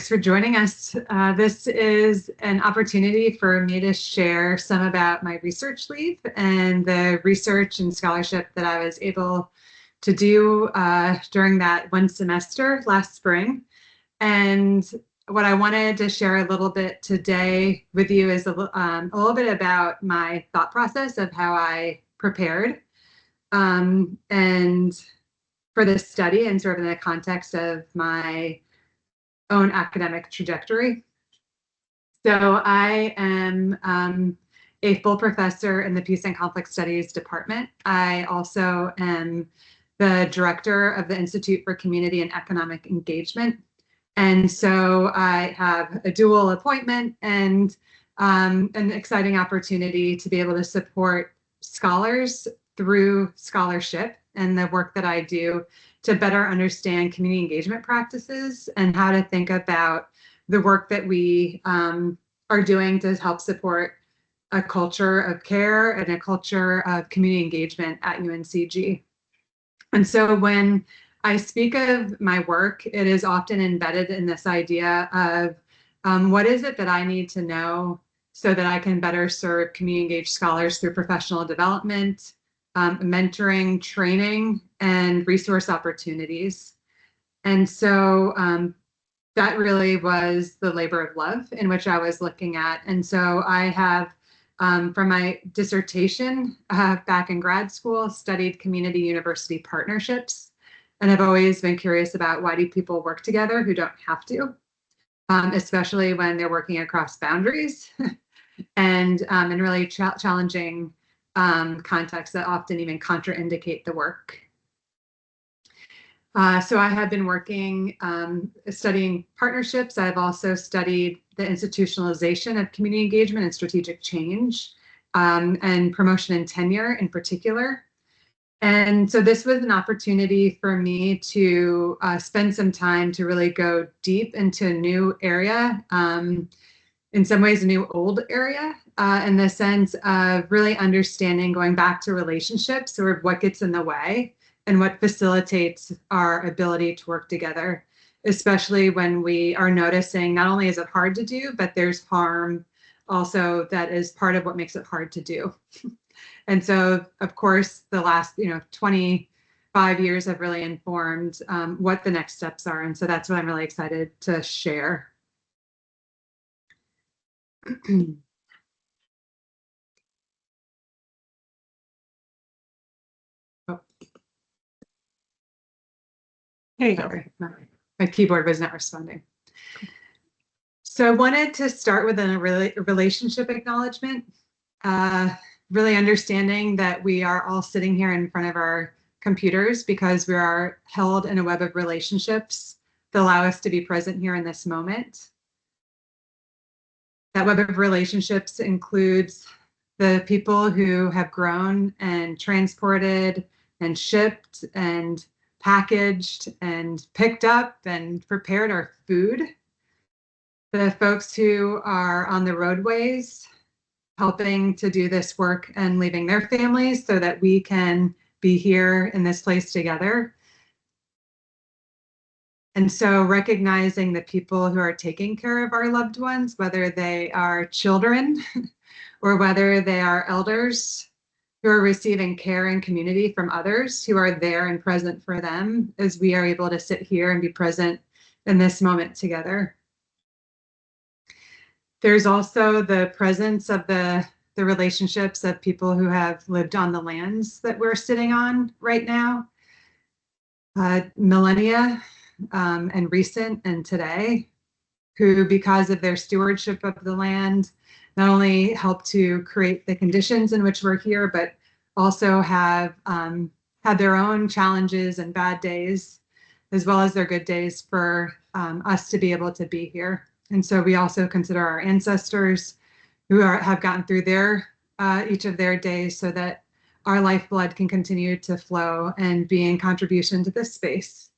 Thanks for joining us. This is an opportunity for me to share some about my research leave and the research and scholarship that I was able to do during that one semester last spring. And what I wanted to share a little bit today with you is a little bit about my thought process of how I prepared and for this study and sort of in the context of my own academic trajectory. So I am a full professor in the Peace and Conflict Studies department. I also am the director of the Institute for Community and Economic Engagement. And so I have a dual appointment and an exciting opportunity to be able to support scholars through scholarship and the work that I do to better understand community engagement practices and how to think about the work that we are doing to help support a culture of care and a culture of community engagement at UNCG. And so when I speak of my work, it is often embedded in this idea of what is it that I need to know so that I can better serve community engaged scholars through professional development, mentoring, training, and resource opportunities. And so that really was the labor of love in which I was looking at. And so I have, from my dissertation back in grad school, studied community university partnerships. And I've always been curious about why do people work together who don't have to, especially when they're working across boundaries and in really challenging contexts that often even contraindicate the work. So I have been working, studying partnerships. I've also studied the institutionalization of community engagement and strategic change, and promotion and tenure in particular. And so this was an opportunity for me to spend some time to really go deep into a new area, in some ways a new old area, in the sense of really understanding, going back to relationships, sort of what gets in the way and what facilitates our ability to work together, especially when we are noticing not only is it hard to do, but there's harm also that is part of what makes it hard to do. And so, of course, the last 25 years have really informed what the next steps are. And so that's what I'm really excited to share. Oh. There you go. My keyboard was not responding. So I wanted to start with a relationship acknowledgement, really understanding that we are all sitting here in front of our computers because we are held in a web of relationships that allow us to be present here in this moment. That web of relationships includes the people who have grown and transported and shipped and packaged and picked up and prepared our food. The folks who are on the roadways helping to do this work and leaving their families so that we can be here in this place together. And so recognizing the people who are taking care of our loved ones, whether they are children or whether they are elders who are receiving care and community from others who are there and present for them as we are able to sit here and be present in this moment together. There's also the presence of the relationships of people who have lived on the lands that we're sitting on right now, millennia and recent and today, who because of their stewardship of the land, not only help to create the conditions in which we're here, but also have had their own challenges and bad days, as well as their good days for us to be able to be here. And so we also consider our ancestors who have gotten through each of their days so that our lifeblood can continue to flow and be in contribution to this space.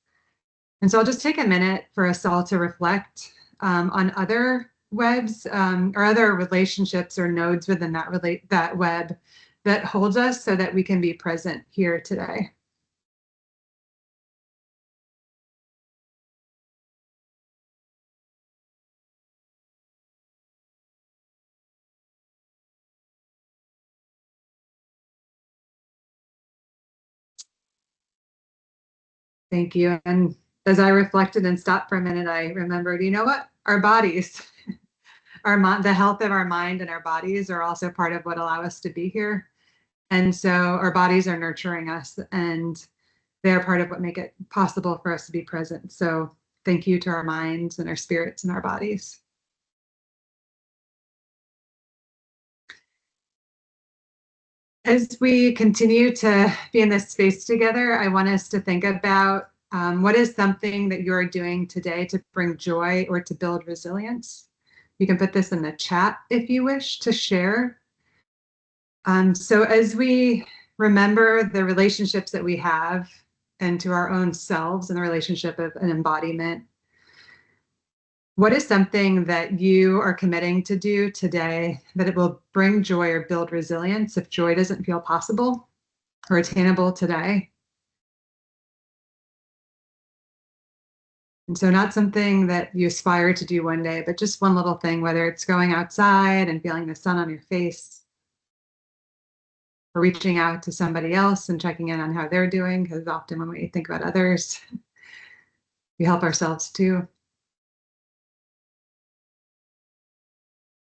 And so I'll just take a minute for us all to reflect on other webs or other relationships or nodes within that web that holds us so that we can be present here today. Thank you. And as I reflected and stopped for a minute, I remembered, you know what? Our bodies, the health of our mind and our bodies are also part of what allow us to be here. And so our bodies are nurturing us, and they're part of what make it possible for us to be present. So thank you to our minds and our spirits and our bodies. As we continue to be in this space together, I want us to think about what is something that you're doing today to bring joy or to build resilience. You can put this in the chat if you wish to share. So as we remember the relationships that we have and to our own selves and the relationship of an embodiment, what is something that you are committing to do today that it will bring joy or build resilience if joy doesn't feel possible or attainable today? And so not something that you aspire to do one day, but just one little thing, whether it's going outside and feeling the sun on your face, or reaching out to somebody else and checking in on how they're doing, because often when we think about others, we help ourselves too.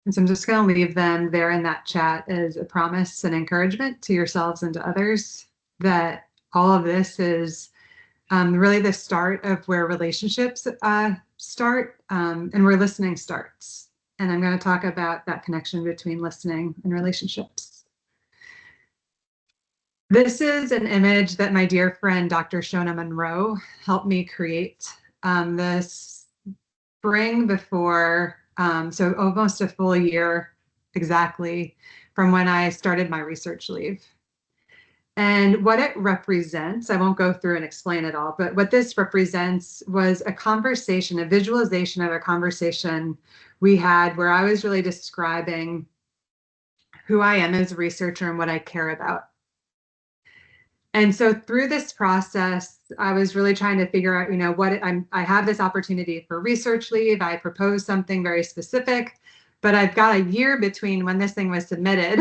And so I'm just going to leave them there in that chat as a promise and encouragement to yourselves and to others that all of this is really the start of where relationships start and where listening starts. And I'm going to talk about that connection between listening and relationships. This is an image that my dear friend, Dr. Shona Monroe, helped me create this spring before, so almost a full year exactly from when I started my research leave. And what it represents, I won't go through and explain it all, but what this represents was a conversation, a visualization of a conversation we had where I was really describing who I am as a researcher and what I care about. And so through this process, I was really trying to figure out, I have this opportunity for research leave. I proposed something very specific, but I've got a year between when this thing was submitted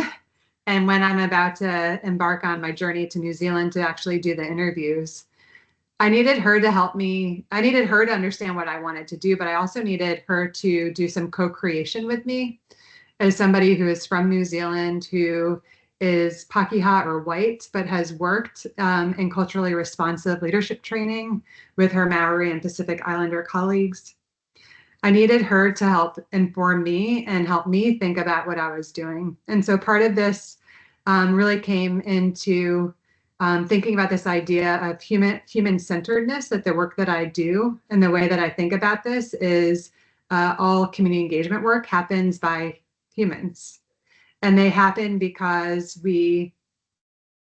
and when I'm about to embark on my journey to New Zealand to actually do the interviews. I needed her to help me. I needed her to understand what I wanted to do, but I also needed her to do some co-creation with me as somebody who is from New Zealand, who is Pakeha or white, but has worked in culturally responsive leadership training with her Maori and Pacific Islander colleagues. I needed her to help inform me and help me think about what I was doing. And so part of this really came into thinking about this idea of human-centeredness, that the work that I do and the way that I think about this is all community engagement work happens by humans. And they happen because we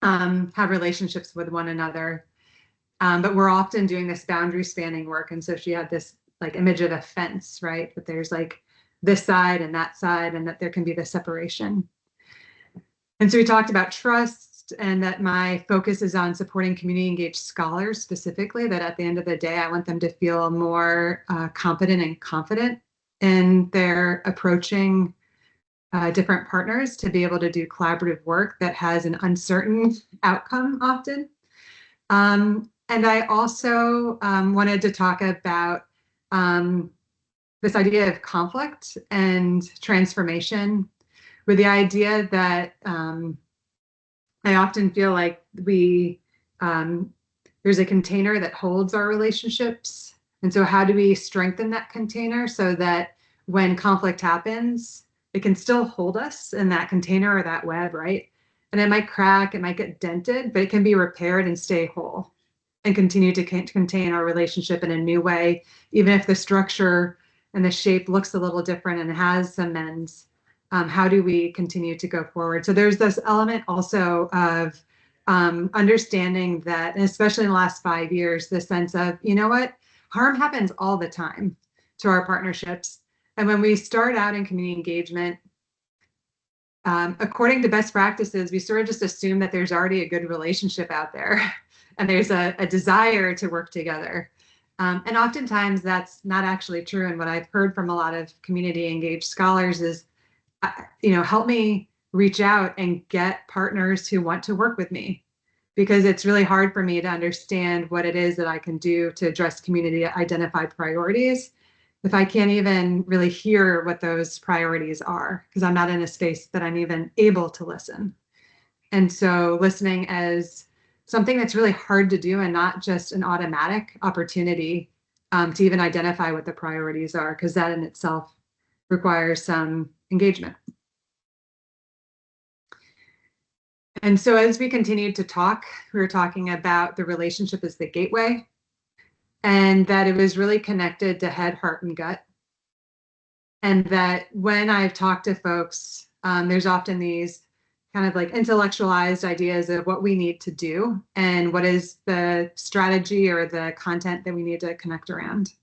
have relationships with one another. But we're often doing this boundary spanning work. And so she had this like image of a fence, right? That there's like this side and that side, and that there can be the separation. And so we talked about trust and that my focus is on supporting community engaged scholars specifically, that at the end of the day, I want them to feel more competent and confident in their approaching different partners to be able to do collaborative work that has an uncertain outcome often. And I also wanted to talk about this idea of conflict and transformation, with the idea that I often feel like there's a container that holds our relationships. And so how do we strengthen that container so that when conflict happens, it can still hold us in that container or that web, right? And it might crack, it might get dented, but it can be repaired and stay whole and continue to contain our relationship in a new way, even if the structure and the shape looks a little different and has some mends. How do we continue to go forward? So there's this element also of understanding that, and especially in the last 5 years, the sense of, you know what, harm happens all the time to our partnerships. And when we start out in community engagement, according to best practices, we sort of just assume that there's already a good relationship out there and there's a desire to work together. And oftentimes that's not actually true. And what I've heard from a lot of community engaged scholars is, help me reach out and get partners who want to work with me, because it's really hard for me to understand what it is that I can do to address community identified priorities if I can't even really hear what those priorities are, because I'm not in a space that I'm even able to listen. And so listening as something that's really hard to do and not just an automatic opportunity to even identify what the priorities are, because that in itself requires some engagement. And so as we continued to talk, we were talking about the relationship as the gateway, and that it was really connected to head, heart, and gut. And that when I've talked to folks, there's often these kind of like intellectualized ideas of what we need to do and what is the strategy or the content that we need to connect around.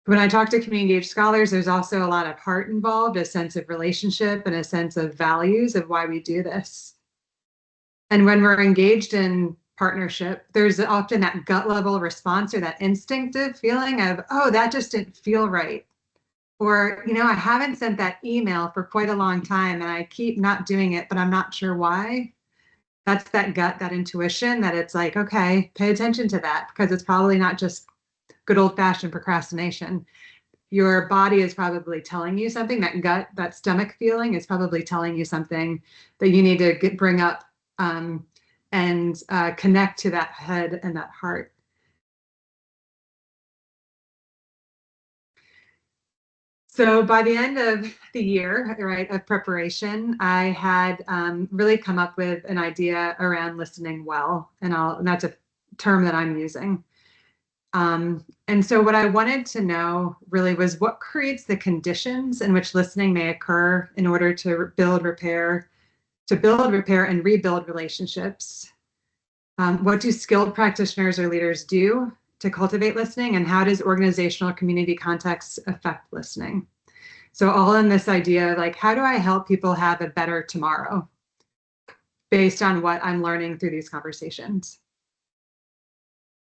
When I talk to community engaged scholars, there's also a lot of heart involved, a sense of relationship and a sense of values of why we do this. And when we're engaged in partnership, there's often that gut level response or that instinctive feeling of, oh, that just didn't feel right. Or, you know, I haven't sent that email for quite a long time and I keep not doing it, but I'm not sure why. That's that gut, that intuition that it's like, okay, pay attention to that, because it's probably not just good old fashioned procrastination. Your body is probably telling you something. That gut, that stomach feeling is probably telling you something that you need to bring up and connect to that head and that heart. So by the end of the year, right, of preparation, I had really come up with an idea around listening well, and that's a term that I'm using. And so what I wanted to know really was what creates the conditions in which listening may occur in order to build, repair, and rebuild relationships. What do skilled practitioners or leaders do to cultivate listening, and how does organizational community context affect listening? So all in this idea of like, how do I help people have a better tomorrow based on what I'm learning through these conversations?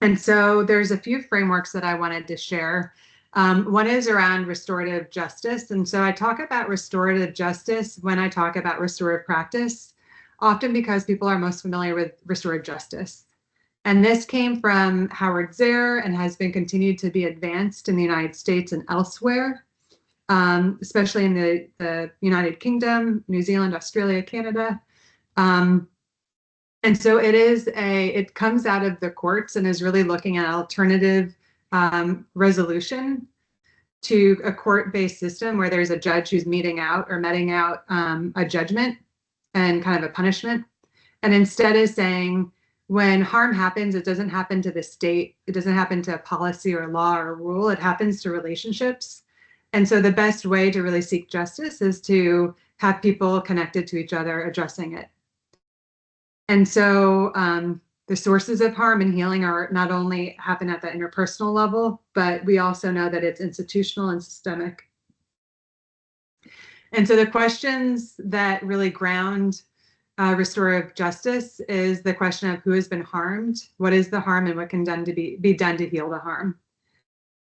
And so there's a few frameworks that I wanted to share. One is around restorative justice. And so I talk about restorative justice when I talk about restorative practice, often because people are most familiar with restorative justice. And this came from Howard Zehr and has been continued to be advanced in the United States and elsewhere, especially in the United Kingdom, New Zealand, Australia, Canada. And so it comes out of the courts and is really looking at alternative resolution to a court-based system where there's a judge who's meting out a judgment and kind of a punishment. And instead is saying, when harm happens, it doesn't happen to the state, it doesn't happen to a policy or law or rule, it happens to relationships. And so the best way to really seek justice is to have people connected to each other addressing it. And so the sources of harm and healing are not only happen at the interpersonal level, but we also know that it's institutional and systemic. And so the questions that really ground restorative justice is the question of who has been harmed, what is the harm, and what can be done to heal the harm.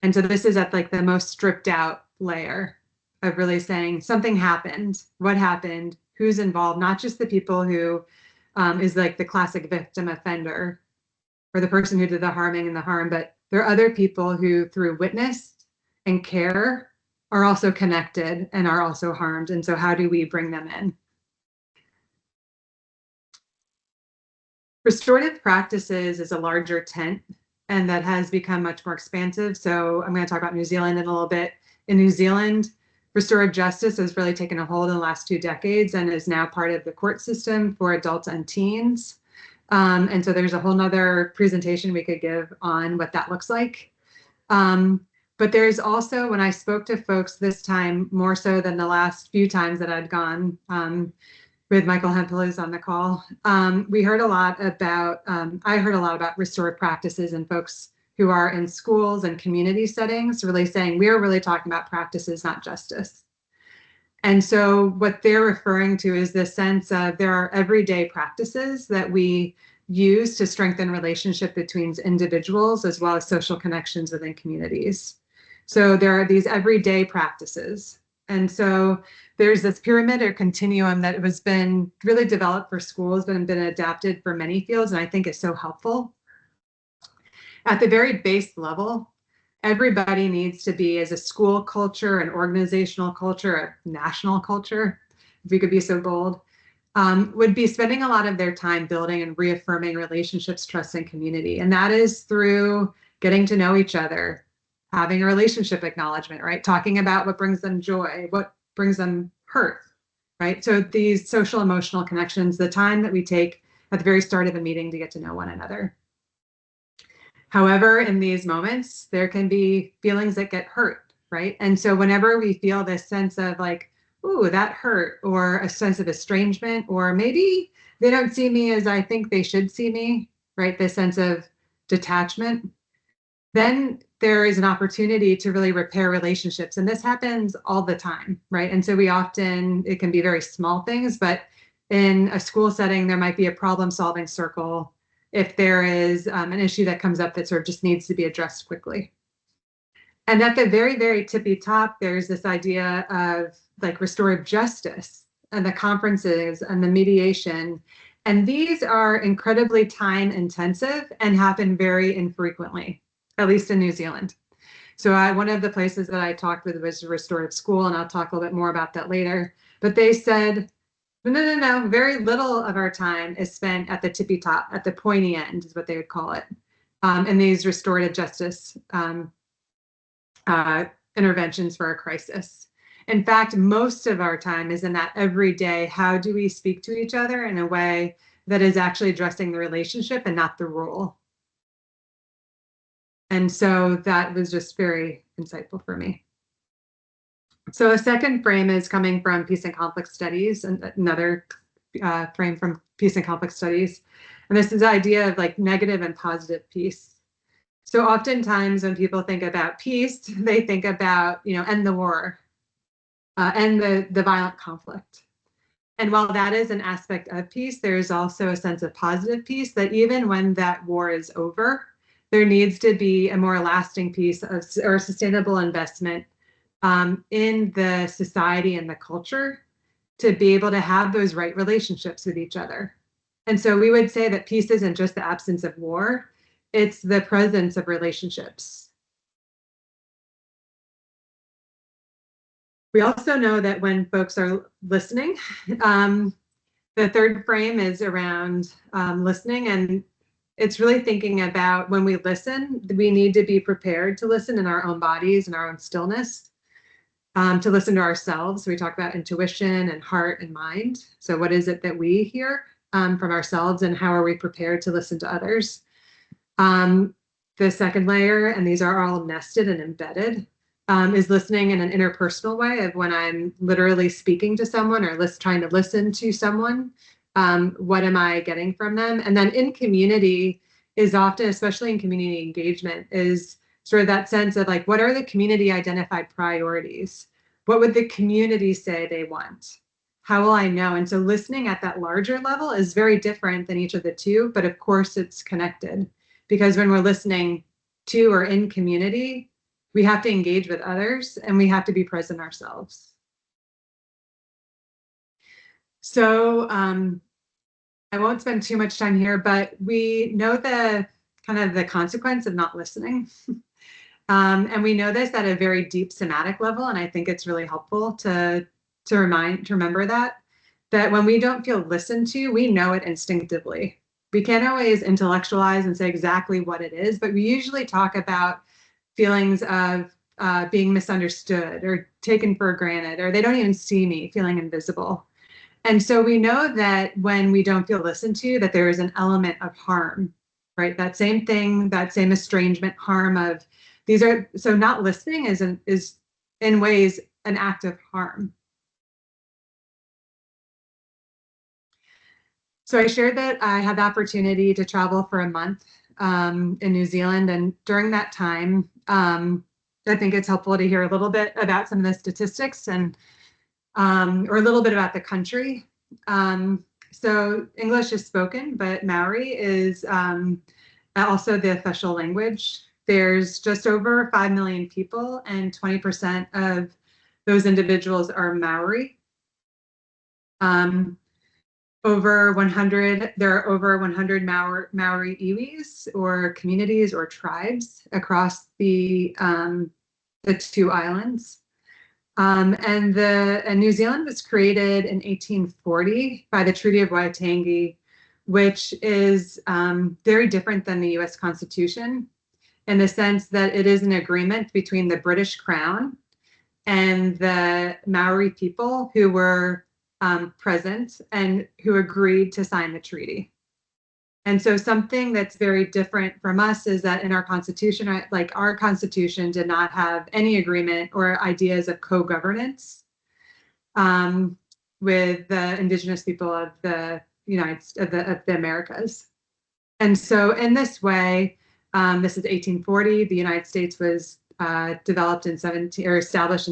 And so this is at like the most stripped out layer of really saying something happened, what happened, who's involved, not just the people who is like the classic victim offender or the person who did the harming and the harm, but there are other people who through witness and care are also connected and are also harmed. And so how do we bring them in? Restorative practices is a larger tent, and that has become much more expansive. So I'm going to talk about New Zealand in a little bit. In New Zealand, restorative justice has really taken a hold in the last 2 decades and is now part of the court system for adults and teens. And so there's a whole nother presentation we could give on what that looks like. But there's also, when I spoke to folks this time, more so than the last few times that I'd gone with Michael Hempel, who's on the call, I heard a lot about restorative practices and folks who are in schools and community settings really saying, we're really talking about practices, not justice. And so what they're referring to is this sense of there are everyday practices that we use to strengthen relationship between individuals as well as social connections within communities. So there are these everyday practices. And so there's this pyramid or continuum that has been really developed for schools, but been adapted for many fields, and I think is so helpful. At the very base level, everybody needs to be, as a school culture, an organizational culture, a national culture, if we could be so bold, would be spending a lot of their time building and reaffirming relationships, trust, and community. And that is through getting to know each other, having a relationship acknowledgement, right? Talking about what brings them joy, what brings them hurt, right? So these social emotional connections, the time that we take at the very start of a meeting to get to know one another. However, in these moments, there can be feelings that get hurt, right? And so whenever we feel this sense of like, ooh, that hurt, or a sense of estrangement, or maybe they don't see me as I think they should see me, right? This sense of detachment, then there is an opportunity to really repair relationships. And this happens all the time, right? And so we often, it can be very small things, but in a school setting, there might be a problem solving circle if there is an issue that comes up that sort of just needs to be addressed quickly. And at the very, very tippy top, there's this idea of like restorative justice and the conferences and the mediation. And these are incredibly time intensive and happen very infrequently, at least in New Zealand. So one of the places that I talked with was a restorative school, and I'll talk a little bit more about that later. But they said, no, very little of our time is spent at the tippy top, at the pointy end is what they would call it, in these restorative justice interventions for a crisis. In fact, most of our time is in that everyday, how do we speak to each other in a way that is actually addressing the relationship and not the rule. And so that was just very insightful for me. So a second frame is coming from peace and conflict studies, and another frame from peace and conflict studies. And this is the idea of like negative and positive peace. So oftentimes when people think about peace, they think about, end the war, end the violent conflict. And while that is an aspect of peace, there is also a sense of positive peace that even when that war is over, there needs to be a more lasting peace or sustainable investment in the society and the culture to be able to have those right relationships with each other. And so we would say that peace isn't just the absence of war, it's the presence of relationships. We also know that when folks are listening, the third frame is around listening, and it's really thinking about when we listen, we need to be prepared to listen in our own bodies and our own stillness, to listen to ourselves. So we talk about intuition and heart and mind. So what is it that we hear from ourselves, and how are we prepared to listen to others? The second layer, and these are all nested and embedded, is listening in an interpersonal way of when I'm literally speaking to someone or trying to listen to someone. What am I getting from them? And then in community is often, especially in community engagement, is sort of that sense of like, what are the community identified priorities? What would the community say they want? How will I know? And so listening at that larger level is very different than each of the two, but of course it's connected, because when we're listening to or in community, we have to engage with others and we have to be present ourselves. So I won't spend too much time here, but we know the kind of the consequence of not listening. And we know this at a very deep somatic level. And I think it's really helpful to remember that when we don't feel listened to, we know it instinctively. We can't always intellectualize and say exactly what it is, but we usually talk about feelings of being misunderstood or taken for granted, or they don't even see me, feeling invisible. And so we know that when we don't feel listened to, that there is an element of harm, right? That same thing, that same estrangement, harm of these are, so not listening is in ways an act of harm. So I shared that I had the opportunity to travel for a month in New Zealand. And during that time, I think it's helpful to hear a little bit about some of the statistics and or a little bit about the country. So English is spoken, but Maori is also the official language. There's just over 5 million people, and 20% of those individuals are Maori. There are over 100 Maori iwis, or communities or tribes, across the two islands. And New Zealand was created in 1840 by the Treaty of Waitangi, which is very different than the US Constitution, in the sense that it is an agreement between the British Crown and the Maori people who were present and who agreed to sign the treaty. And so something that's very different from us is that in our Constitution, like our Constitution did not have any agreement or ideas of co-governance with the indigenous people of the Americas. And so in this way, this is 1840, the United States was established in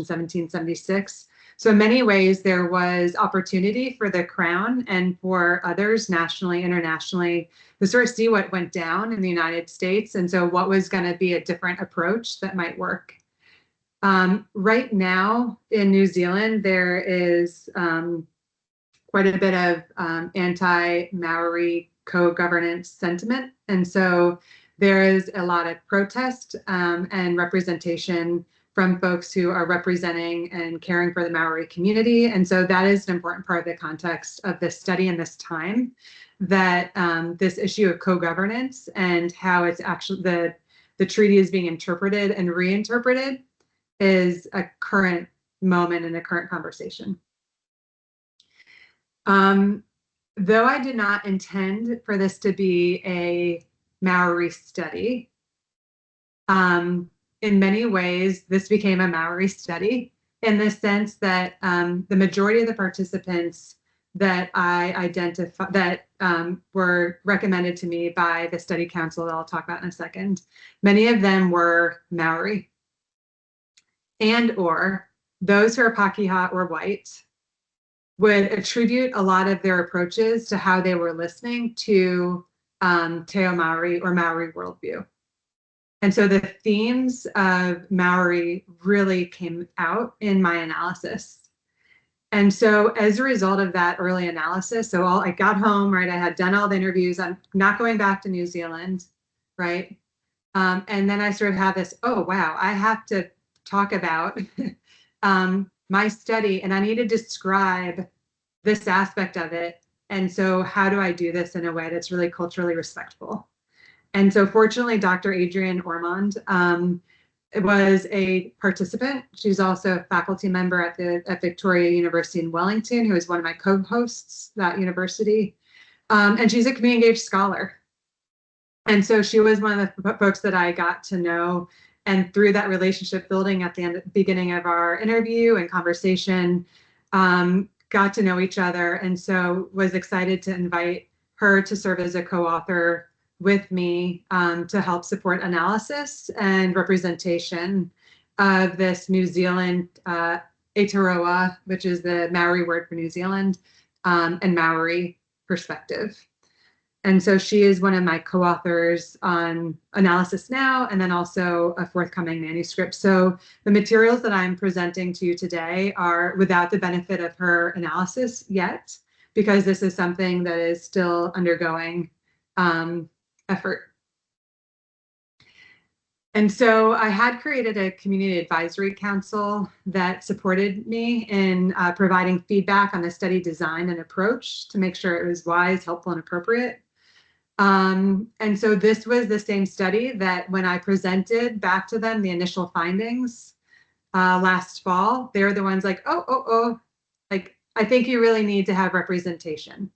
1776. So in many ways, there was opportunity for the Crown and for others nationally, internationally, to sort of see what went down in the United States. And so what was going to be a different approach that might work. Right now in New Zealand, there is quite a bit of anti-Maori co-governance sentiment. And so there is a lot of protest and representation from folks who are representing and caring for the Maori community. And so that is an important part of the context of this study and this time, that this issue of co-governance and how it's actually the treaty is being interpreted and reinterpreted is a current moment in a current conversation. Though I did not intend for this to be a Maori study, in many ways, this became a Maori study, in the sense that the majority of the participants that I identified that were recommended to me by the study council that I'll talk about in a second, many of them were Maori, and or those who are Pakeha or white would attribute a lot of their approaches to how they were listening to Te Ao Maori or Maori worldview. And so the themes of Maori really came out in my analysis. And so as a result of that early analysis, so I got home, right? I had done all the interviews. I'm not going back to New Zealand, right? And then I sort of have this, oh, wow, I have to talk about my study, and I need to describe this aspect of it. And so how do I do this in a way that's really culturally respectful? And so fortunately, Dr. Adrienne Ormond was a participant. She's also a faculty member at Victoria University in Wellington, who is one of my co-hosts at that university. And she's a community engaged scholar. And so she was one of the folks that I got to know. And through that relationship building at the beginning of our interview and conversation, got to know each other. And so was excited to invite her to serve as a co-author with me to help support analysis and representation of this New Zealand Aotearoa, which is the Maori word for New Zealand, and Maori perspective. And so she is one of my co-authors on Analysis Now, and then also a forthcoming manuscript. So the materials that I'm presenting to you today are without the benefit of her analysis yet, because this is something that is still undergoing effort. And so I had created a community advisory council that supported me in providing feedback on the study design and approach to make sure it was wise, helpful, and appropriate. And so this was the same study that when I presented back to them the initial findings last fall, they were the ones like, like, I think you really need to have representation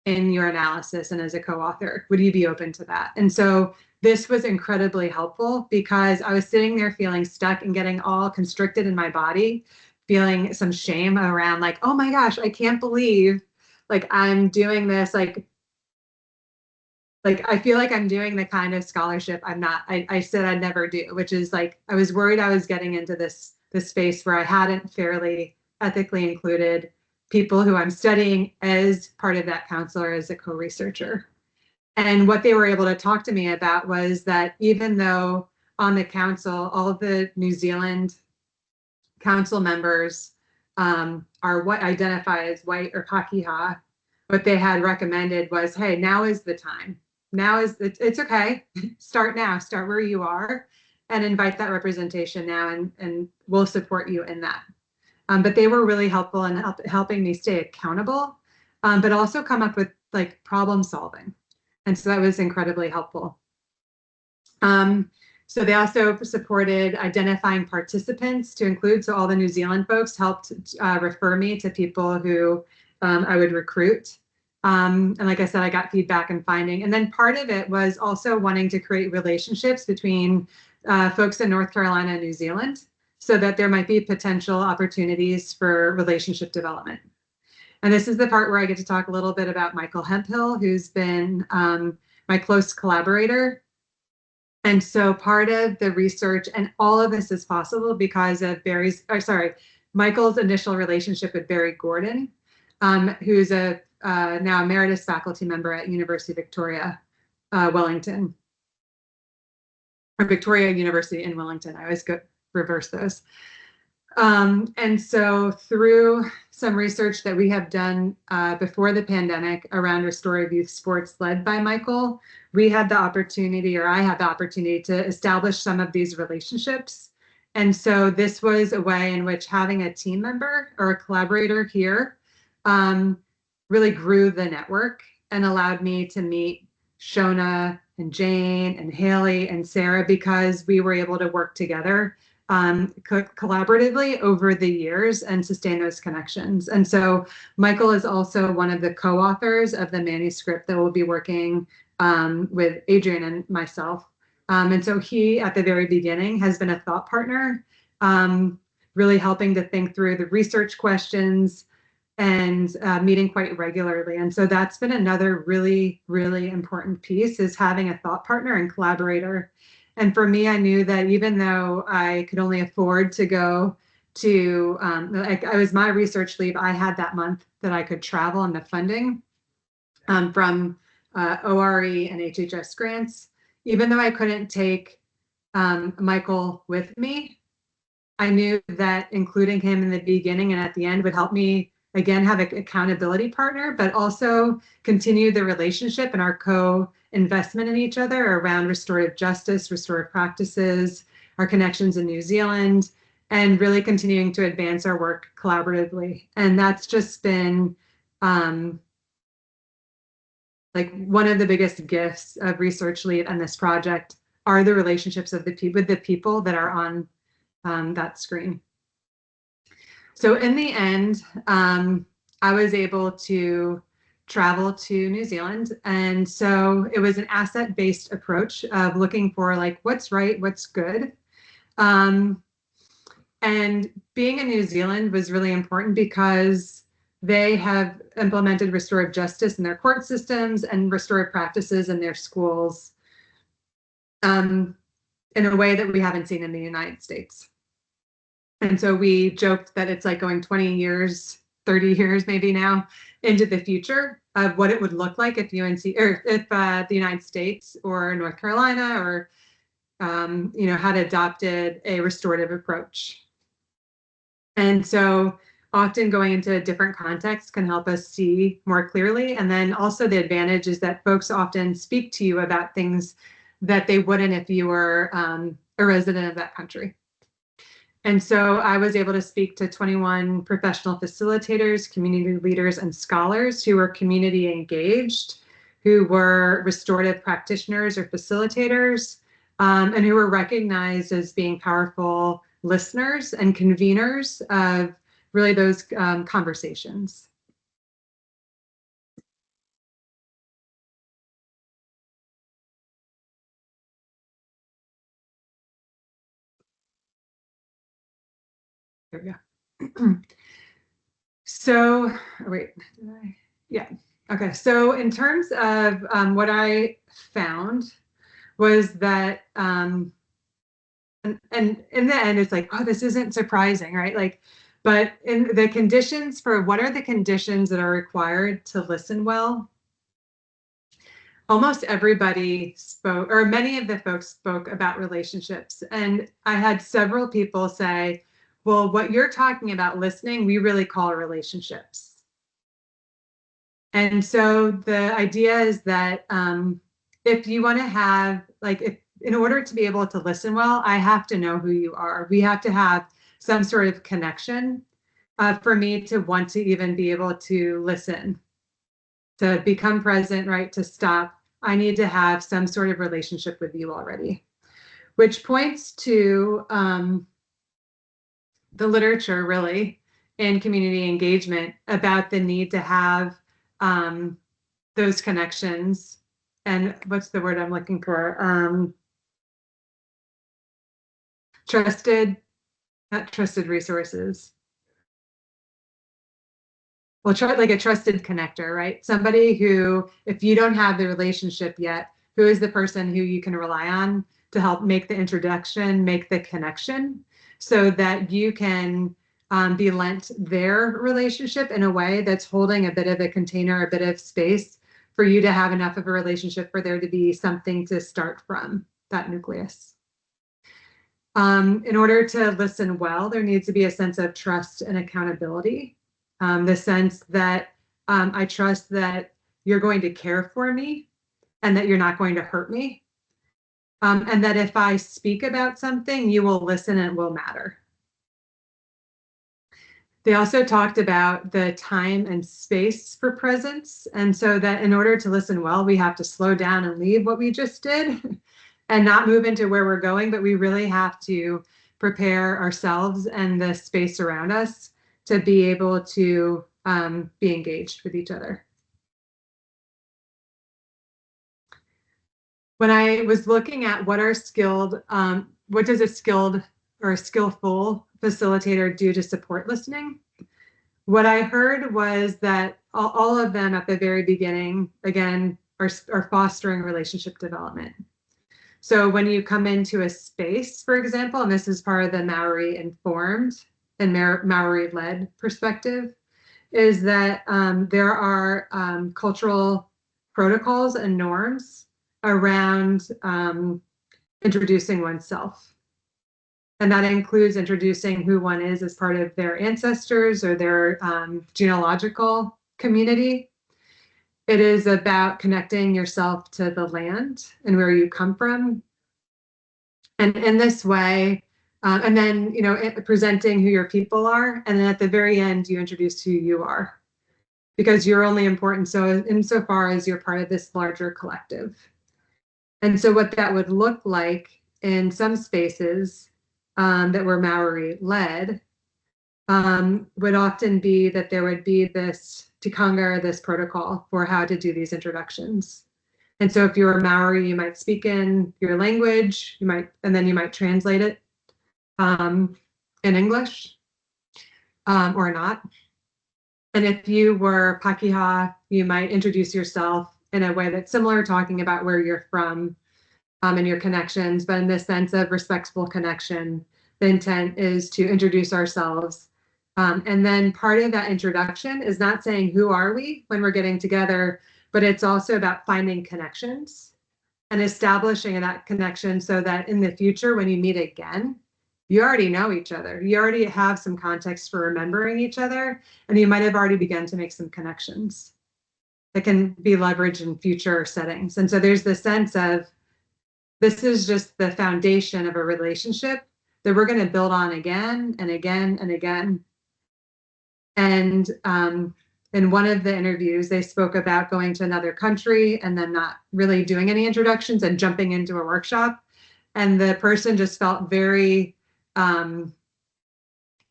in your analysis and as a co-author. Would you be open to that? And so this was incredibly helpful, because I was sitting there feeling stuck and getting all constricted in my body, feeling some shame around like, oh my gosh, I can't believe like I'm doing this, like I feel like I'm doing the kind of scholarship I said I'd never do, which is like, I was worried I was getting into this space where I hadn't fairly ethically included people who I'm studying as part of that council or as a co-researcher. And what they were able to talk to me about was that even though on the council, all of the New Zealand council members are what identify as white or Pakeha, what they had recommended was, hey, now is the time. Now is it's okay. Start now. Start where you are, and invite that representation now, and we'll support you in that. But they were really helpful in helping me stay accountable, but also come up with like problem solving, and so that was incredibly helpful. So they also supported identifying participants to include. So all the New Zealand folks helped refer me to people who I would recruit. And like I said, I got feedback and finding. And then part of it was also wanting to create relationships between folks in North Carolina and New Zealand so that there might be potential opportunities for relationship development. And this is the part where I get to talk a little bit about Michael Hemphill, who's been my close collaborator. And so part of the research, and all of this is possible because of Michael's initial relationship with Barry Gordon, who's a now emeritus faculty member at University of Victoria, Wellington, or Victoria University in Wellington. I always reverse those. And so through some research that we have done before the pandemic around restorative youth sports led by Michael, we had the opportunity, or I had the opportunity, to establish some of these relationships. And so this was a way in which having a team member or a collaborator here really grew the network and allowed me to meet Shona and Jane and Haley and Sarah, because we were able to work together collaboratively over the years and sustain those connections. And so Michael is also one of the co-authors of the manuscript that will be working with Adrian and myself. And so he, at the very beginning, has been a thought partner, really helping to think through the research questions and meeting quite regularly. And so that's been another really, really important piece, is having a thought partner and collaborator. And for me, I knew that even though I could only afford to go to, I was my research leave, I had that month that I could travel and the funding from ORE and HHS grants. Even though I couldn't take Michael with me, I knew that including him in the beginning and at the end would help me, again, have an accountability partner, but also continue the relationship and our co-investment in each other around restorative justice, restorative practices, our connections in New Zealand, and really continuing to advance our work collaboratively. And that's just been like one of the biggest gifts of Research Lead and this project are the relationships of with the people that are on that screen. So in the end, I was able to travel to New Zealand. And so it was an asset-based approach of looking for like, what's right, what's good. And being in New Zealand was really important because they have implemented restorative justice in their court systems and restorative practices in their schools in a way that we haven't seen in the United States. And so we joked that it's like going 20 years, 30 years maybe now into the future of what it would look like if UNC, or if the United States or North Carolina or had adopted a restorative approach. And so often going into a different context can help us see more clearly. And then also the advantage is that folks often speak to you about things that they wouldn't if you were a resident of that country. And so I was able to speak to 21 professional facilitators, community leaders, and scholars who were community engaged, who were restorative practitioners or facilitators, and who were recognized as being powerful listeners and conveners of really those conversations. There we go. So, wait, yeah. Okay, so in terms of what I found was that, and in the end, it's like, oh, this isn't surprising, right? Like, but in the conditions for what are the conditions that are required to listen well, almost everybody spoke, or many of the folks spoke about relationships. And I had several people say, well, what you're talking about listening, we really call relationships. And so the idea is that if you want to have, like, if in order to be able to listen well, I have to know who you are. We have to have some sort of connection for me to want to even be able to listen, to become present, right? To stop. I need to have some sort of relationship with you already, which points to the literature really in community engagement about the need to have those connections. And what's the word I'm looking for? Not trusted resources. Well, like a trusted connector, right? Somebody who, if you don't have the relationship yet, who is the person who you can rely on to help make the introduction, make the connection, so that you can be lent their relationship in a way that's holding a bit of a container, a bit of space for you to have enough of a relationship for there to be something to start from, that nucleus. In order to listen well, there needs to be a sense of trust and accountability. The sense that I trust that you're going to care for me and that you're not going to hurt me. And that if I speak about something, you will listen and it will matter. They also talked about the time and space for presence. And so that in order to listen well, we have to slow down and leave what we just did and not move into where we're going, but we really have to prepare ourselves and the space around us to be able to be engaged with each other. When I was looking at what are skilled, what does a skilled or a skillful facilitator do to support listening? What I heard was that all of them at the very beginning, again, are fostering relationship development. So when you come into a space, for example, and this is part of the Maori informed and Maori-led perspective, is that there are cultural protocols and norms around introducing oneself. And that includes introducing who one is as part of their ancestors or their genealogical community. It is about connecting yourself to the land and where you come from. And in this way, and then, you know, presenting who your people are. And then at the very end, you introduce who you are, because you're only important so insofar as you're part of this larger collective. And so what that would look like in some spaces that were Maori led would often be that there would be this tikanga, this protocol for how to do these introductions. And so if you're a Maori, you might speak in your language, and then you might translate it in English or not. And if you were Pakeha, you might introduce yourself in a way that's similar, talking about where you're from and your connections, but in the sense of respectful connection, the intent is to introduce ourselves. And then part of that introduction is not saying who are we when we're getting together, but it's also about finding connections and establishing that connection so that in the future, when you meet again, you already know each other. You already have some context for remembering each other, and you might have already begun to make some connections that can be leveraged in future settings. And so there's the sense of this is just the foundation of a relationship that we're going to build on again and again and again. And in one of the interviews, they spoke about going to another country and then not really doing any introductions and jumping into a workshop. And the person just felt very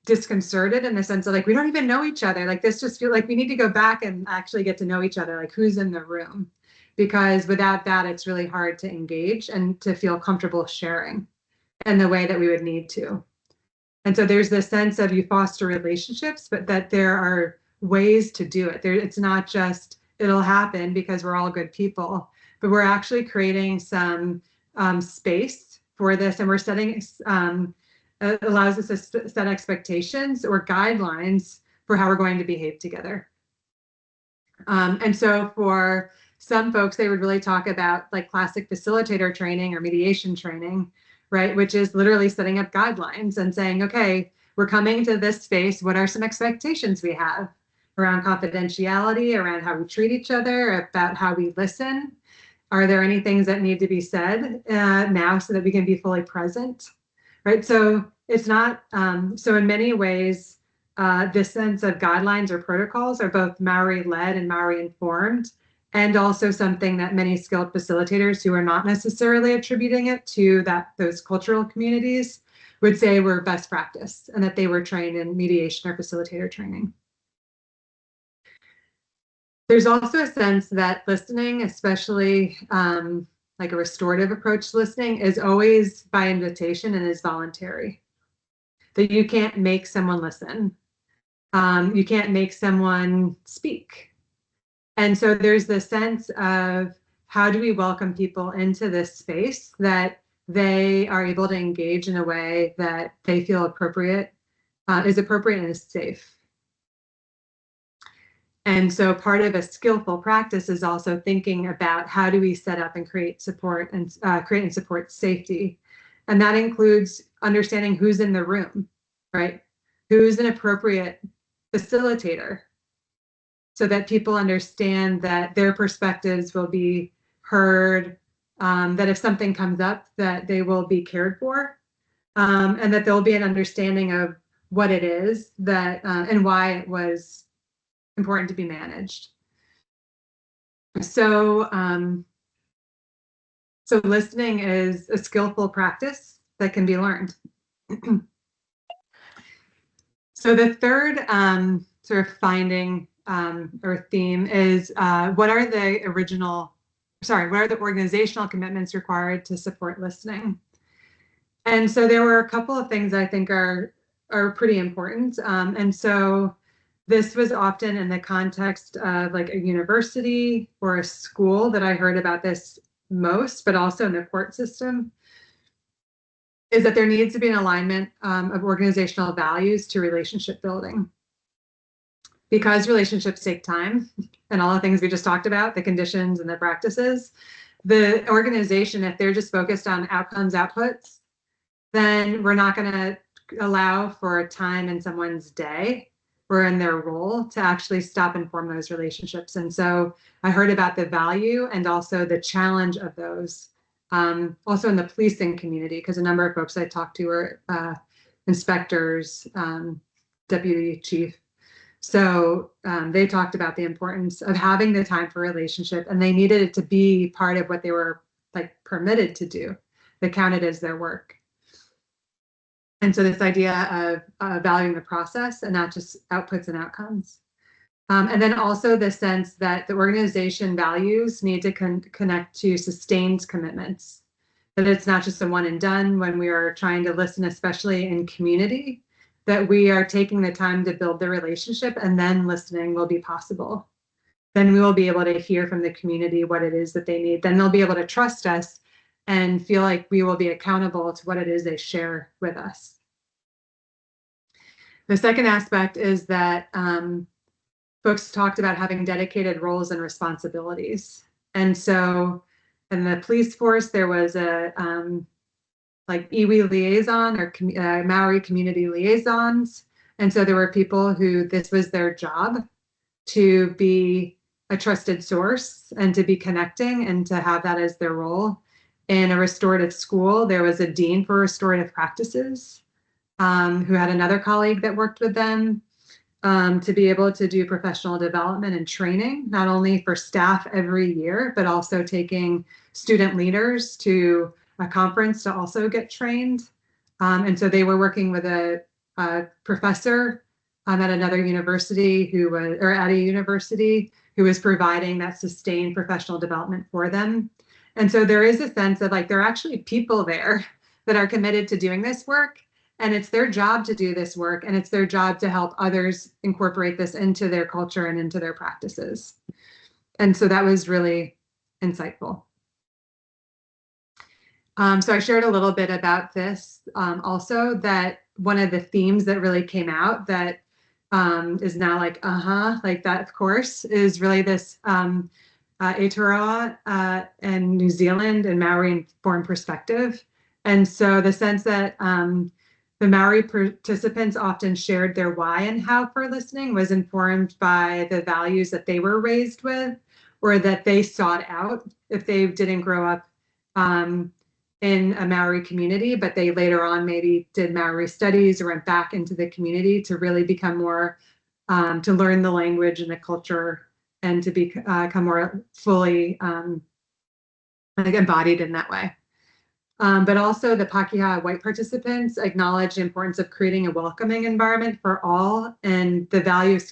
disconcerted in the sense of like, we don't even know each other. Like this just feels like we need to go back and actually get to know each other, like who's in the room. Because without that, it's really hard to engage and to feel comfortable sharing in the way that we would need to. And so there's this sense of you foster relationships, but that there are ways to do it. It's not just it'll happen because we're all good people, but we're actually creating some space for this, and we're setting allows us to set expectations or guidelines for how we're going to behave together. And so for some folks, they would really talk about like classic facilitator training or mediation training, right? Which is literally setting up guidelines and saying, okay, we're coming to this space. What are some expectations we have around confidentiality, around how we treat each other, about how we listen? Are there any things that need to be said now so that we can be fully present? Right. So it's not, so in many ways, this sense of guidelines or protocols are both Maori-led and Maori-informed, and also something that many skilled facilitators who are not necessarily attributing it to those cultural communities would say were best practice, and that they were trained in mediation or facilitator training. There's also a sense that listening, especially like a restorative approach to listening, is always by invitation and is voluntary. That you can't make someone listen. You can't make someone speak. And so there's the sense of how do we welcome people into this space that they are able to engage in a way that they feel appropriate, is appropriate and is safe. And so part of a skillful practice is also thinking about how do we set up and create support and support safety. And that includes understanding who's in the room, right? Who's an appropriate facilitator, so that people understand that their perspectives will be heard, that if something comes up, that they will be cared for, and that there'll be an understanding of what it is that and why it was important to be managed. So, so listening is a skillful practice that can be learned. So the third sort of finding or theme is what are the organizational commitments required to support listening? And so there were a couple of things I think are pretty important. And so this was often in the context of like a university or a school that I heard about this most, but also in the court system, is that there needs to be an alignment of organizational values to relationship building. Because relationships take time, and all the things we just talked about, the conditions and the practices, the organization, if they're just focused on outcomes, outputs, then we're not going to allow for a time in someone's day or in their role to actually stop and form those relationships. And so I heard about the value and also the challenge of those, also in the policing community, because a number of folks I talked to were inspectors, deputy chief. So they talked about the importance of having the time for relationship, and they needed it to be part of what they were like permitted to do, that counted as their work. And so this idea of valuing the process and not just outputs and outcomes. And then also the sense that the organization values need to connect to sustained commitments, that it's not just a one and done when we are trying to listen, especially in community, that we are taking the time to build the relationship, and then listening will be possible. Then we will be able to hear from the community what it is that they need. Then they'll be able to trust us and feel like we will be accountable to what it is they share with us. The second aspect is that folks talked about having dedicated roles and responsibilities. And so in the police force, there was a like iwi liaison or Maori community liaisons. And so there were people who this was their job, to be a trusted source and to be connecting and to have that as their role. In a restorative school, there was a dean for restorative practices who had another colleague that worked with them to be able to do professional development and training, not only for staff every year, but also taking student leaders to a conference to also get trained. And so they were working with a professor at another university at a university who was providing that sustained professional development for them. And so there is a sense of like, there are actually people there that are committed to doing this work, and it's their job to do this work, and it's their job to help others incorporate this into their culture and into their practices. And so that was really insightful. So I shared a little bit about this also, that one of the themes that really came out that is now like, like that, of course, is really this Aotearoa and New Zealand and Maori informed perspective. And so the sense that The Maori participants often shared their why and how for listening was informed by the values that they were raised with or that they sought out if they didn't grow up in a Maori community, but they later on maybe did Maori studies or went back into the community to really become more, to learn the language and the culture and to become more fully like embodied in that way. But also the Pakeha white participants acknowledge the importance of creating a welcoming environment for all and the value of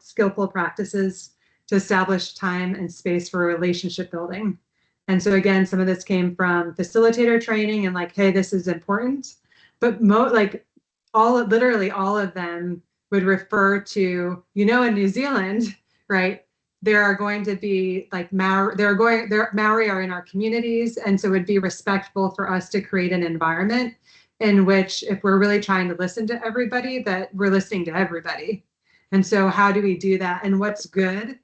skillful practices to establish time and space for relationship building. And so again, some of this came from facilitator training and like, hey, this is important. But literally all of them would refer to, in New Zealand, right? There are going to be like Maori are in our communities. And so it would be respectful for us to create an environment in which if we're really trying to listen to everybody, that we're listening to everybody. And so how do we do that? And what's good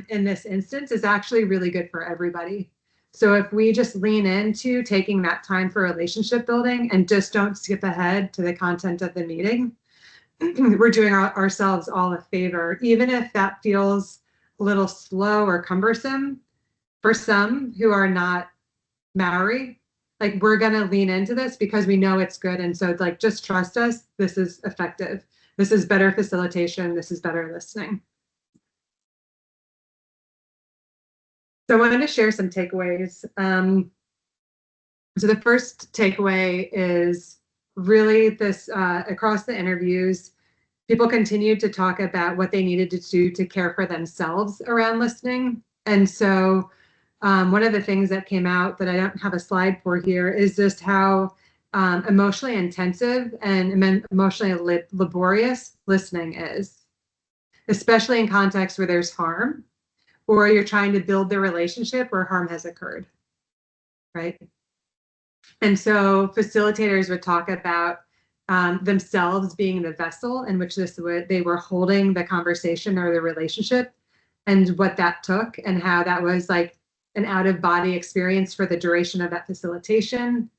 in this instance is actually really good for everybody. So if we just lean into taking that time for relationship building and just don't skip ahead to the content of the meeting, we're doing ourselves all a favor, even if that feels a little slow or cumbersome for some who are not Maori. Like, we're going to lean into this because we know it's good. And so it's like, just trust us. This is effective. This is better facilitation. This is better listening. So I wanted to share some takeaways. So the first takeaway is really this, across the interviews, people continued to talk about what they needed to do to care for themselves around listening. And so one of the things that came out that I don't have a slide for here is just how emotionally intensive and emotionally laborious listening is, especially in contexts where there's harm or you're trying to build the relationship where harm has occurred, right? And so facilitators would talk about themselves being the vessel in which they were holding the conversation or the relationship and what that took and how that was like an out-of-body experience for the duration of that facilitation.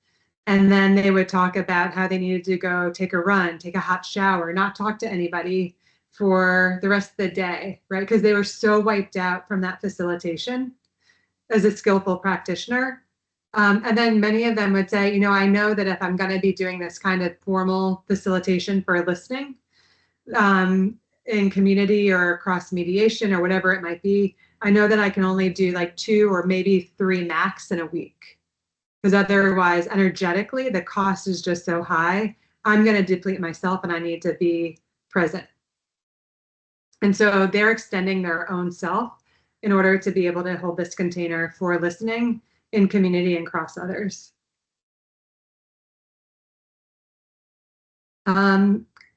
And then they would talk about how they needed to go take a run, take a hot shower, not talk to anybody for the rest of the day, right? Because they were so wiped out from that facilitation as a skillful practitioner. And then many of them would say, I know that if I'm going to be doing this kind of formal facilitation for listening in community or cross mediation or whatever it might be, I know that I can only do like 2 or maybe 3 max in a week. Because otherwise, energetically, the cost is just so high. I'm going to deplete myself and I need to be present. And so they're extending their own self in order to be able to hold this container for listening in community and cross others.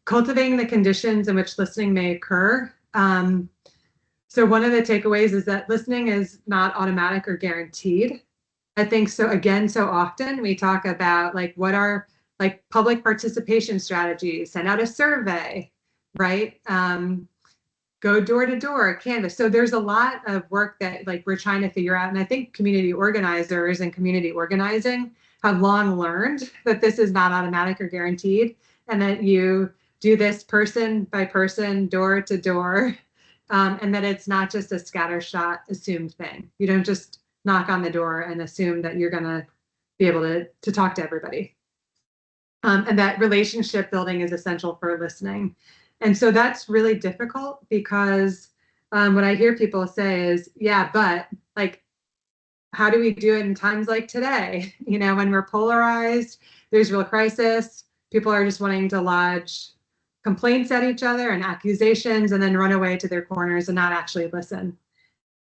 Cultivating the conditions in which listening may occur. So one of the takeaways is that listening is not automatic or guaranteed. I think so. Again, so often we talk about like what are like public participation strategies, send out a survey, right? Go door to door, canvas. So there's a lot of work that like we're trying to figure out. And I think community organizers and community organizing have long learned that this is not automatic or guaranteed, and that you do this person by person, door to door, and that it's not just a scattershot assumed thing. You don't just knock on the door and assume that you're going to be able to talk to everybody. And that relationship building is essential for listening. And so that's really difficult because what I hear people say is, yeah, but like, how do we do it in times like today? When we're polarized, there's real crisis. People are just wanting to lodge complaints at each other and accusations and then run away to their corners and not actually listen.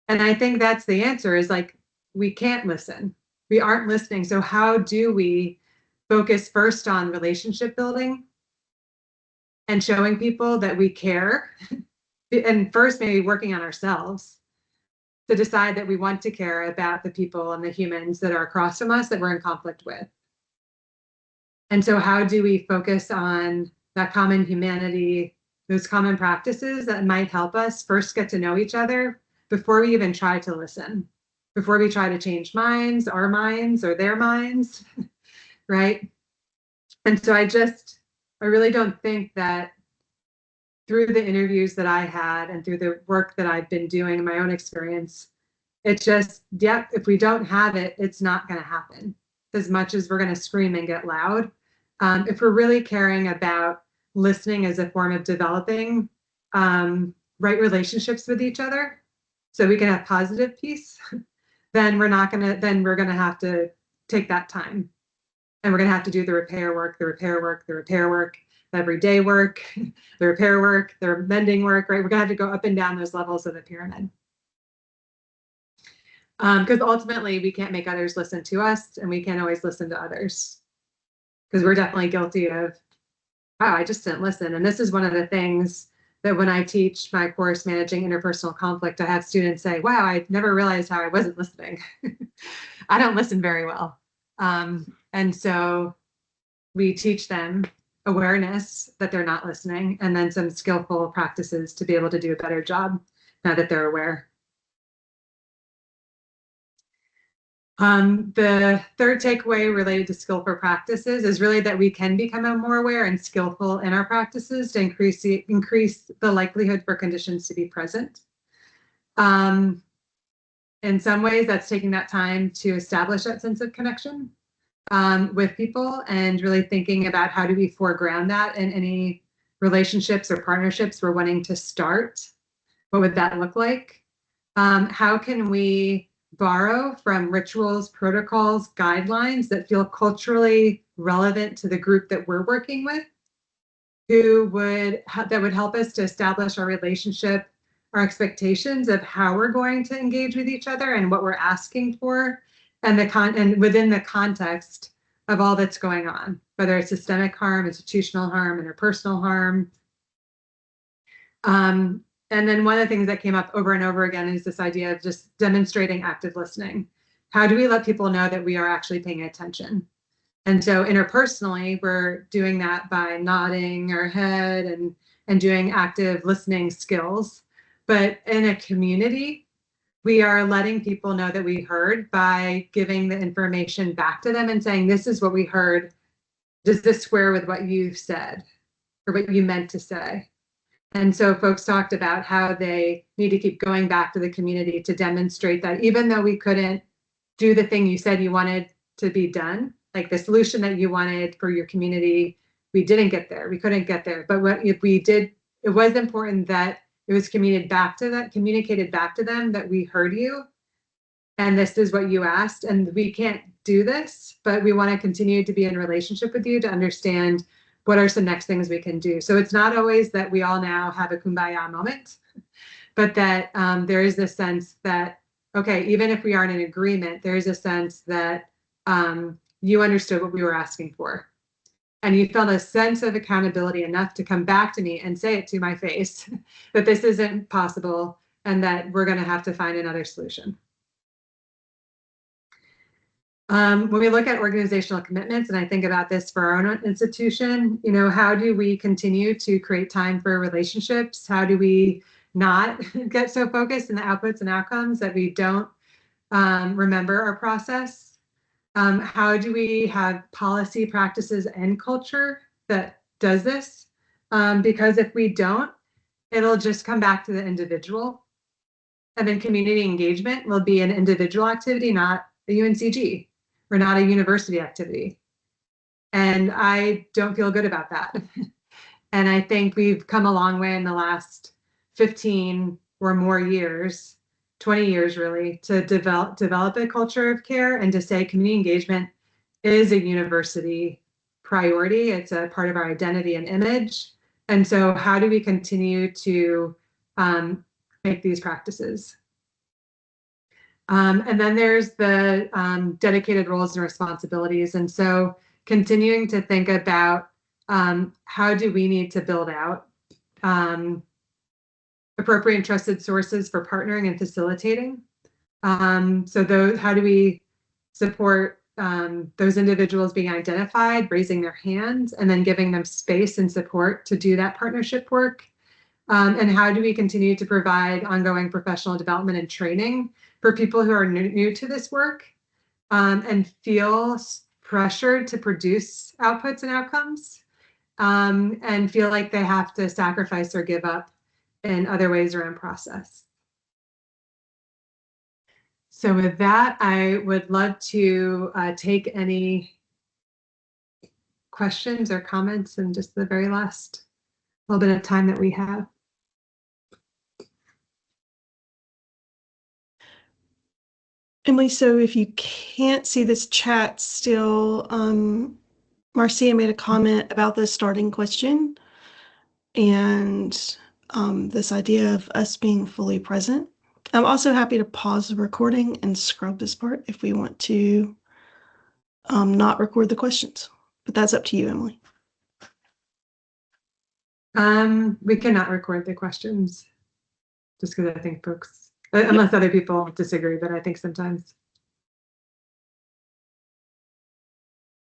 And I think that's the answer is like, we can't listen. We aren't listening. So how do we focus first on relationship building and showing people that we care, and first maybe working on ourselves to decide that we want to care about the people and the humans that are across from us that we're in conflict with. And so how do we focus on that common humanity, those common practices that might help us first get to know each other before we even try to listen, before we try to change minds, our minds or their minds, right? And so I just I really don't think that through the interviews that I had and through the work that I've been doing in my own experience, it's just, yep, if we don't have it, it's not going to happen as much as we're going to scream and get loud. If we're really caring about listening as a form of developing right relationships with each other so we can have positive peace, then we're going to have to take that time. And we're going to have to do the repair work, the everyday work, the repair work, the mending work, right? We're going to have to go up and down those levels of the pyramid. Because ultimately, we can't make others listen to us, and we can't always listen to others. Because we're definitely guilty of, wow, I just didn't listen. And this is one of the things that when I teach my course, Managing Interpersonal Conflict, I have students say, wow, I never realized how I wasn't listening. I don't listen very well. And so we teach them awareness that they're not listening, and then some skillful practices to be able to do a better job now that they're aware. The third takeaway related to skillful practices is really that we can become more aware and skillful in our practices to increase the likelihood for conditions to be present. In some ways, that's taking that time to establish that sense of connection with people and really thinking about how do we foreground that in any relationships or partnerships we're wanting to start. What would that look like? How can we borrow from rituals, protocols, guidelines that feel culturally relevant to the group that we're working with, that would help us to establish our relationship, our expectations of how we're going to engage with each other and what we're asking for, and within the context of all that's going on, whether it's systemic harm, institutional harm, interpersonal harm. And then one of the things that came up over and over again is this idea of just demonstrating active listening. How do we let people know that we are actually paying attention? And so interpersonally, we're doing that by nodding our head and doing active listening skills. But in a community, we are letting people know that we heard by giving the information back to them and saying, this is what we heard. Does this square with what you said or what you meant to say? And so folks talked about how they need to keep going back to the community to demonstrate that even though we couldn't do the thing you said you wanted to be done, like the solution that you wanted for your community, we didn't get there. We couldn't get there. But if we did, it was important that it was communicated back to them that we heard you and this is what you asked. And we can't do this, but we want to continue to be in relationship with you to understand what are some next things we can do. So it's not always that we all now have a kumbaya moment, but that there is this sense that, okay, even if we aren't in agreement, there is a sense that you understood what we were asking for. And you felt a sense of accountability enough to come back to me and say it to my face that this isn't possible and that we're going to have to find another solution. When we look at organizational commitments, and I think about this for our own institution, how do we continue to create time for relationships? How do we not get so focused in the outputs and outcomes that we don't remember our process? How do we have policy, practices, and culture that does this? Because if we don't, it'll just come back to the individual. And then community engagement will be an individual activity, not a UNCG. Or not a university activity. And I don't feel good about that. And I think we've come a long way in the last 15 or more years, 20 years really, to develop a culture of care and to say community engagement is a university priority. It's a part of our identity and image. And so how do we continue to make these practices? And then there's the dedicated roles and responsibilities. And so continuing to think about how do we need to build out appropriate and trusted sources for partnering and facilitating. So how do we support those individuals being identified, raising their hands, and then giving them space and support to do that partnership work? And how do we continue to provide ongoing professional development and training for people who are new to this work and feel pressured to produce outputs and outcomes? and feel like they have to sacrifice or give up in other ways around process. So with that, I would love to take any questions or comments in just the very last little bit of time that we have. Emily, so if you can't see this chat still, Marcia made a comment about the starting question and this idea of us being fully present. I'm also happy to pause the recording and scrub this part if we want to not record the questions, but that's up to you, Emily. We cannot record the questions just because I think folks, unless other people disagree, but I think sometimes